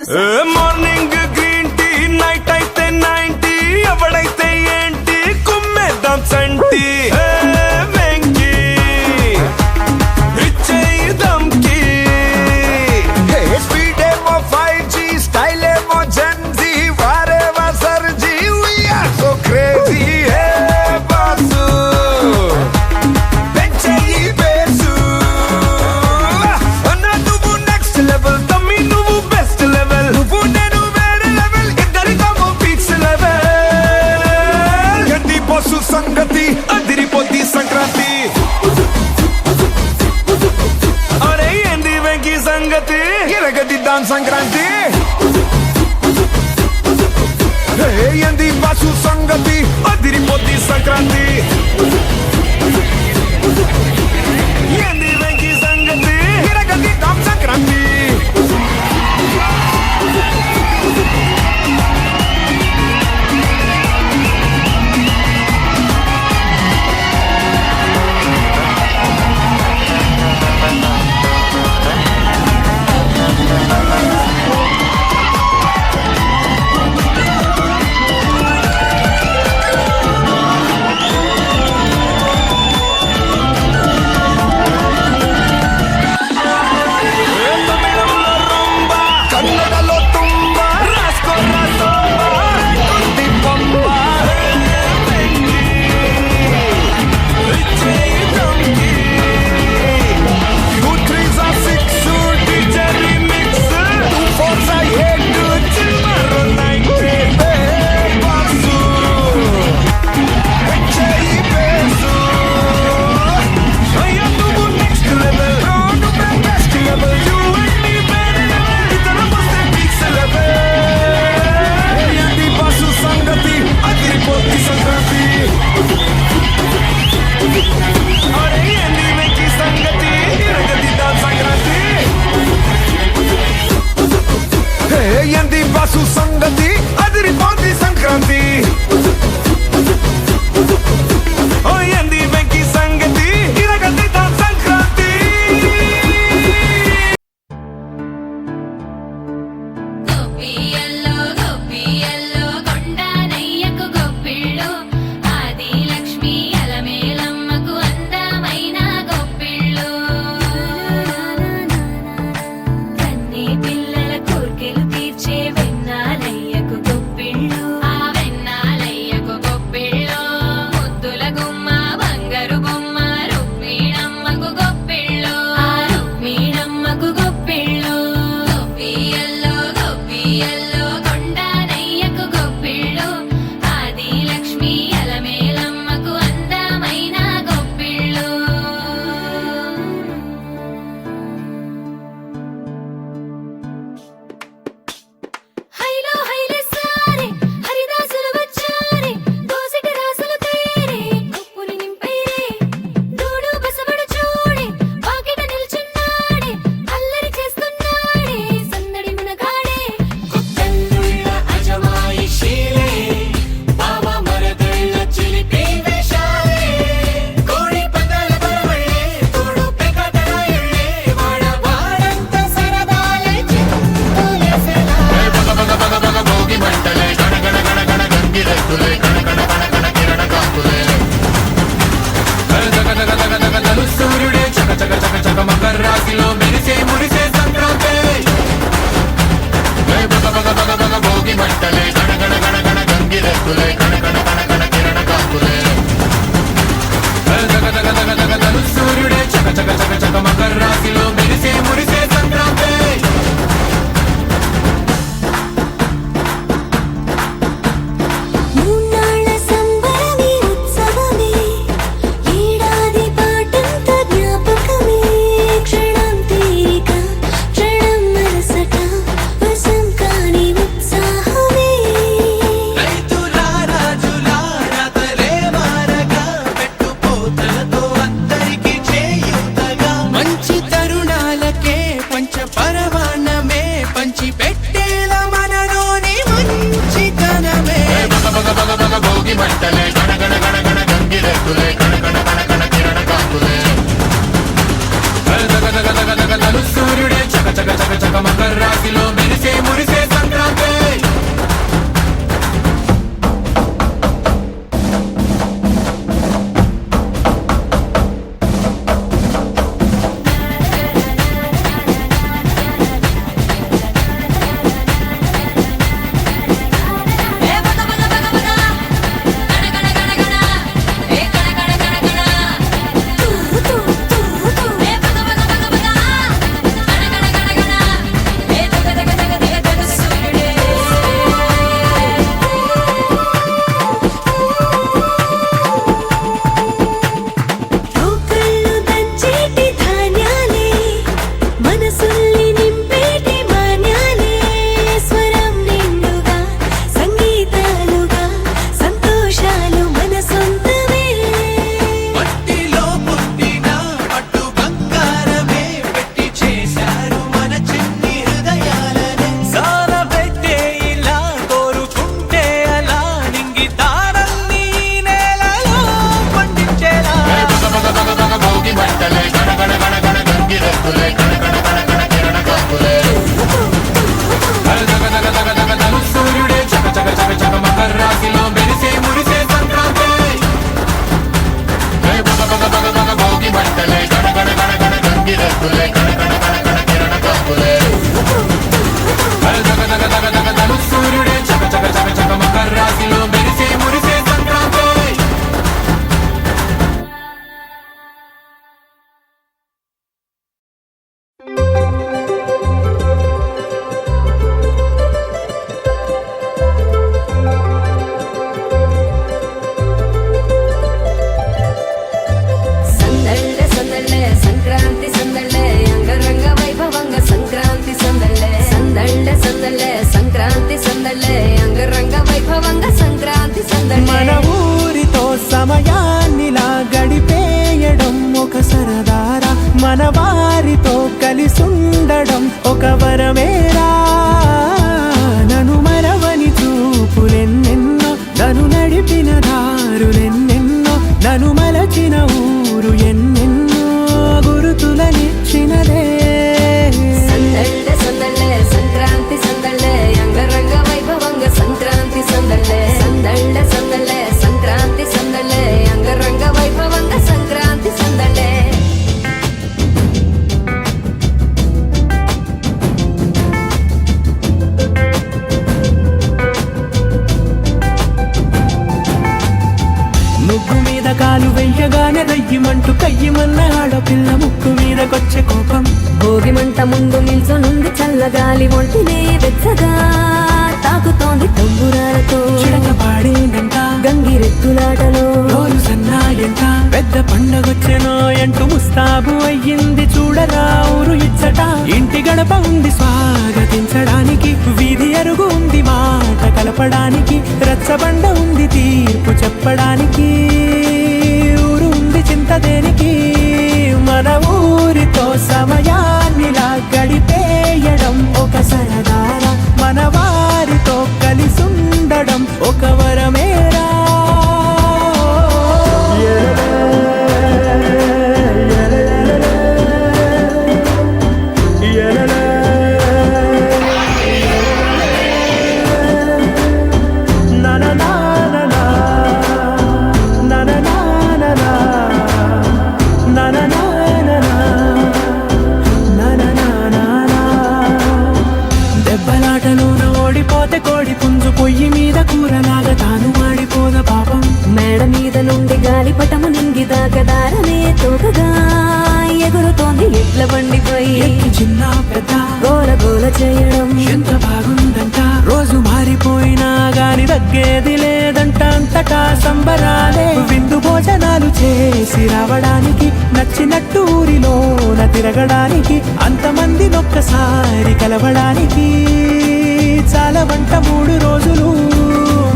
morning green tea night అయితే 90 ఎవడైతే ఏంటి కుమ్మేద్దాం సంటి వెంకి ఇచ్చేయి దమ్కి స్పీడ్ ఏమో 5G స్టైల్ ఏమో జెన్జీ వారేవా సర్జీ we are so crazy hey boss పెంచేయి బేసు అన్నా నువ్వు నెక్స్ట్ లెవెల్ తమ్మి నువ్వు బెస్ట్ లెవెల్ నువ్వు నేను వేరే లెవెల్ ఇద్దరికమో ఫిక్స్ లెవెల్ గడ్డి బస్సు సంగతి అదిరిపోద్ది సంక్రాంతి అరే ఏంది వెంకీ సంగతి ఎరగదిద్దాం సంక్రాంతి ఏంది బస్సు సంగతి అదిరిపోద్ది సంక్రాంతి ఏంది వెంకీ సంగతి ఎరగదిద్దాం సంక్రాంతి తమిళంలో రొంబ కన్నడలో తుంబ రాసుకో రాసుకో పంబ వెంకీ ఇచ్చేయి దమ్కి 2 3s are 6 DJ remix 2 4s are 8 చిల్మరో నైట్ బాసు పెంచేయి బేసు అయ్యా నువ్వు నెక్స్ట్ లెవెల్ నువ్వే best level you and me వేరే లెవెల్ ఇద్దరం వస్తే ఫిక్స్ లెవెల్ ఏంది బస్సు సంగతి అదిరిపోద్ది సంక్రాంతి అరే ఏంది వెంకీ సంగతి ఎరగదిద్దాం సంక్రాంతి ఏంది బస్సు సంగతి అదిరిపోద్ది సంక్రాంతి ఓ ఏంది వెంకీ సంగతి ఎరగదిద్దాం సంక్రాంతి గొప్పియల్లో కొండానయ్యకు గొప్పిళ్ళు ఆది లక్ష్మి అలమేలమ్మకు అందమైన గొప్పిళ్ళు కన్నీ పిల్లల కోర్కెలు తీర్చే వెన్నాలయ్యకు గొప్పిళ్ళు ఆ వెన్నాలయ్యకు గొప్పిళ్ళు ముద్దుల గుమ్మ బంగారు బొమ్మ రుక్మిణమ్మకు గొప్పిళ్ళు ఆ రుక్మిణమ్మకు గొప్పిళ్ళు గొప్పియల్లో కొండానయ్యకు గొప్పిళ్ళు ఆది లక్ష్మి అలమేలమ్మకు అందమైన గొప్పిళ్ళు హైలో హైలే సారే హరిదాసులు వచ్చారే దోసిటి రాసులు తేరే కప్పుని నింపైరే దూడు బసవడు చూడే వాకిట నిల్చున్నాడే అల్లరి చేస్తున్నాడే సందడి మునగాడే కొత్తల్లుళ్ళ అజమాయిషీలే బావ మరదళ్ళ చిలిపి వేషాలే కోడి పందాల బరవళ్ళే తోడు పెకటరాయుళ్ళే వాడంత సరదాలే చింతులేసేలా భోగి మంటలే గణగణ గణగణ గంగిరెద్దులే కణకణ కణకణ కిరణ కాంతులే తను సూర్యుడే చక చక చక చక మకర రాశిలో మెరిసే మురిసే సంక్రాంతి భోగి మంటలే గణగణ గణగణ గంగిరెద్దులే కణకణ కణకణ కిరణ కాంతులే తను సూర్యుడే చక చక చక చక మకర రాశిలో మెరిసే మురిసే సంక్రాంతి మూన్నాళ్ళ సంబరమే ఉత్సవమే ఏడాది పాటంత జ్ఞాపకమే క్షణం తీరిక క్షణం మరసట వశం కాని ఉత్సాహమే మంచి తరుణాలకే పంచ పరమాన్నమే పంచి పెట్టేలా మనలోని మంచితనమే భోగి మంటలే గణగణ గణగణ గంగిరెద్దులే కణకణ కణకణ కిరణ కాంతులే తను సూర్యుడే చక చక చక చక మకర రాశిలో మెరిసే మురిసే గంగిరెద్దులే కణ కణ కణ కణ కిరణ కాంతులే దగ దగ దగ దగ దగ సూర్యుడే చక చక చక చక మకర రాశిలో మెరిసే మురిసే సంక్రాంతి బగ బగ బగ బగ భోగి మంటలే గణ గణ గణ గణ గంగిరెద్దులే కణ కణ కణ కణ కిరణ కాంతులే దగ దగ దగ దగ దగ సూర్యుడే చక చక చక చక మకర రాశిలో మెరిసే మురిసే సంక్రాంతి సందళ్ళ సందళ్ళ సంక్రాంతి సందళ్ళ అంగరంగ వైభవంగ సంక్రాంతి సందళ్ళ సందళ్ళ సందళ్ళ సంక్రాంతి సందళ్ళ అంగరంగ వైభవంగ సంక్రాంతి సందళ్ళ మన ఊరితో సమయాన్నిలా గడిపేయడం ఒక సరదారా మన వారితో కలిసుండడం ఒక వరమేరా నన్ను మరవని చూపులెన్నెన్నో నన్ను నడిపిన దారులెన్నెన్నో నన్ను మలచిన ఊరు ఎన్నెన్నో గురుతులనిచ్చినదే సందళ్ళ సందళ్ళ సంక్రాంతి సందళ్ళ అంగరంగ వైభవంగ సంక్రాంతి సందళ్ళ సందళ్ళ సందళ్ళ సంక్రాంతి సందళ్ళ అంగరంగ వైభవంగ సంక్రాంతి సందళ్ళ ముగ్గు మీద కాలు వెయ్యగానే రయ్యమంటూ కయ్యమన్న ఆడపిల్ల ముక్కు మీదకొచ్చే కోపం భోగి మంట ముందు నిల్చొనుంది చల్లగాలి ఒంటినే వెచ్చగా తాకుతోంది తంబురాలతో చిడక పాడేనంట గంగిరెద్దులాటలో రోజు సన్నాయంట పెద్ద పండగొచ్చెనో ఎంటూ ముస్తాబు అయ్యింది చూడరా ఊరు ఇచ్చట ఇంటి గడప ఉంది స్వాగతించడానికి వీధి అరుగు ఉంది మాట కలపడానికి రచ్చబండ ఉంది తీర్పు చెప్పడానికి ఊరు ఉంది చింత దేనికి మన ఊరితో సమయాన్నిలా గడిపేయడం ఒక సరదారా మన వారితో కలిసుండడం ఒక వరమేరా దెబ్బలాటలోన ఓడిపోతే కోడి పుంజు పొయ్యి మీద కూరలాగా తాను మాడిపోద పాపం మేడ మీద నుండి గాలిపటము నింగిదాకా దారనే తోకగా ఎగురుతోంది ఎడ్ల బండిపై ఎక్కి చిన్న పెద్ద గోల గోల చేయడం ఎంత బాగుందంట రోజు మారిపోయినా గాని తగ్గేది లేదంట అంతటా సంబరాలే విందు భోజనాలు చేసి రావడానికి నచ్చినట్టు ఊరిలోన తిరగడానికి అంతమంది ఒక్కసారి కలవడానికి చాలా వంట 3 రోజులు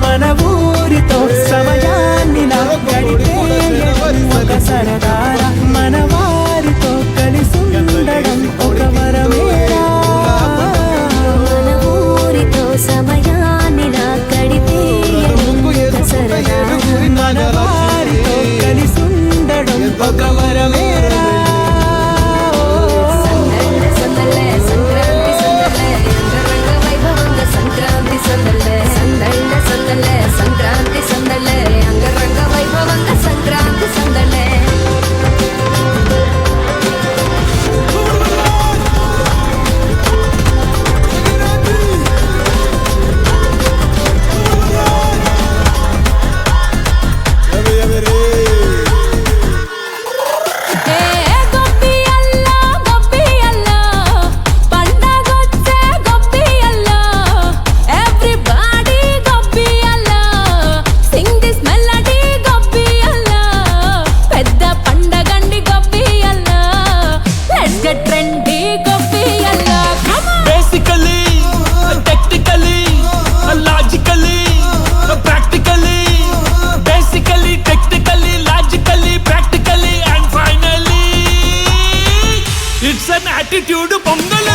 మన ఊరితో సమయాన్నిలా గడిపేయడం ఒక సరదారా మన వారితో కలిసి ఉండడం ఒక వరమేరా మన ఊరితో సమయాన్నిలా గడిపేయడం ఒక సరదా మన వారితో కలిసి ఉండడం ఒక వరమేరా సందళ్ళ సందళ్ళ సంక్రాంతి సందళ్ళ అంగరంగ వైభవంగ సంక్రాంతి సందళ్ళ సందళ్ళ సందళ్ళ సంక్రాంతి సందళ్ళ అంగరంగ వైభవంగ సంక్రాంతి సందళ్ళ యాటిట్యూడ్ పొంగల్